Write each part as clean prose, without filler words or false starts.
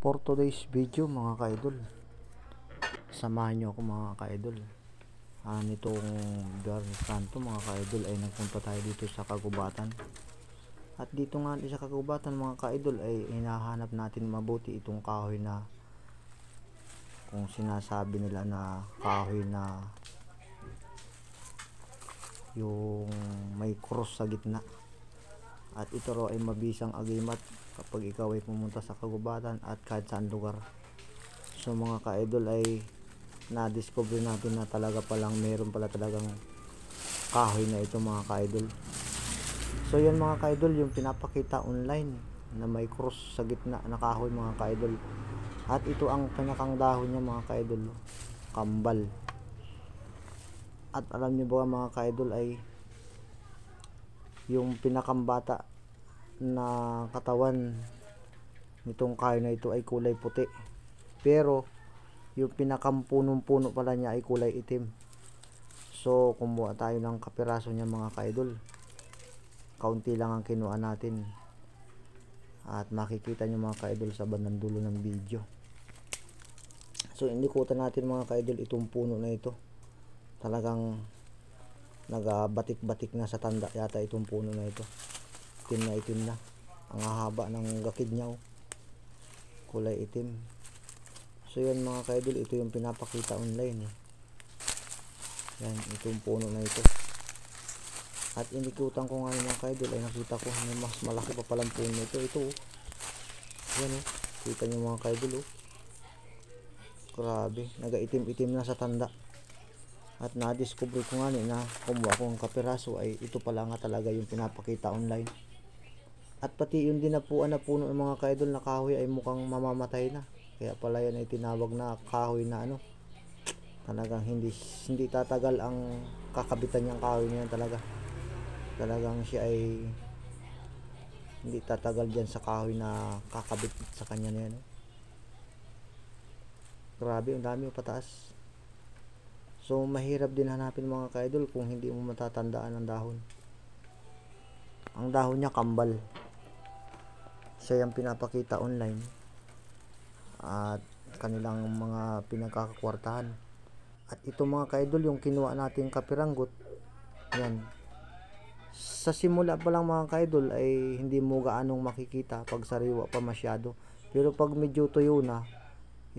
For today's video mga ka-idol, samahan nyo ako mga ka-idol. Nitong Biyernes Santo mga ka-idol ay nagpunta tayo dito sa Kagubatan. At dito nga sa Kagubatan mga ka-idol ay hinahanap natin mabuti itong kahoy na kung sinasabi nila na kahoy na yung may cross sa gitna. At ito raw ay mabisang agimat kapag ikaw ay pumunta sa Kagubatan at kahit saan lugar. So mga ka-idol ay na-discover natin na talaga palang meron pala talagang kahoy na ito mga ka-idol. So yan mga ka-idol yung pinapakita online na may cross sa gitna na kahoy mga ka-idol. At ito ang pinakang dahon niya mga ka-idol, kambal. At alam niyo ba mga ka-idol ay yung pinakambata na katawan nitong kahoy na ito ay kulay puti, pero yung pinakampunong-puno pala niya ay kulay itim. So kumuha tayo ng kapiraso niya mga ka-idol, kaunti lang ang kinuha natin at makikita nyo mga ka-idol sa bandang dulo ng video. So inikutan natin mga ka-idol itong puno na ito, talagang nagabatik-batik na sa tanda yata itong puno na ito. Itim na ang haba ng gakid niya, kulay itim. So yan mga ka-idol, ito yung pinapakita online yan, itong puno na ito. At inikutan ko nga mga ka-idol ay nakita ko na mas malaki pa palang puno ito. Yan kita nyo mga ka-idol grabe, nagaitim-itim na sa tanda. At na-discover ko nga na kumuha ko ng kapiraso ay ito pala nga talaga yung pinapakita online. At pati yung dinapuan na puno ng mga ka-idol na kahoy ay mukhang mamamatay na. Kaya pala yan ay tinawag na kahoy na talagang hindi tatagal ang kakabitan niyang kahoy niyan talaga. Talagang siya ay hindi tatagal dyan sa kahoy na kakabit sa kanya na yan. Grabe, ang dami pataas. So mahirap din hanapin mga ka-idol kung hindi mo matatandaan ang dahon. Ang dahon niya kambal. Siya yung pinapakita online at kanilang mga pinagkakakwartahan. At ito mga ka-idol yung kinuha nating kapiranggot. Yan. Sa simula pa lang mga ka-idol ay hindi mo gaanong makikita pag sariwa pa masyado. Pero pag medyo tuyo na,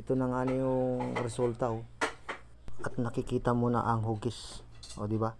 ito na nga yung resulta At nakikita mo na ang hugis. O di ba?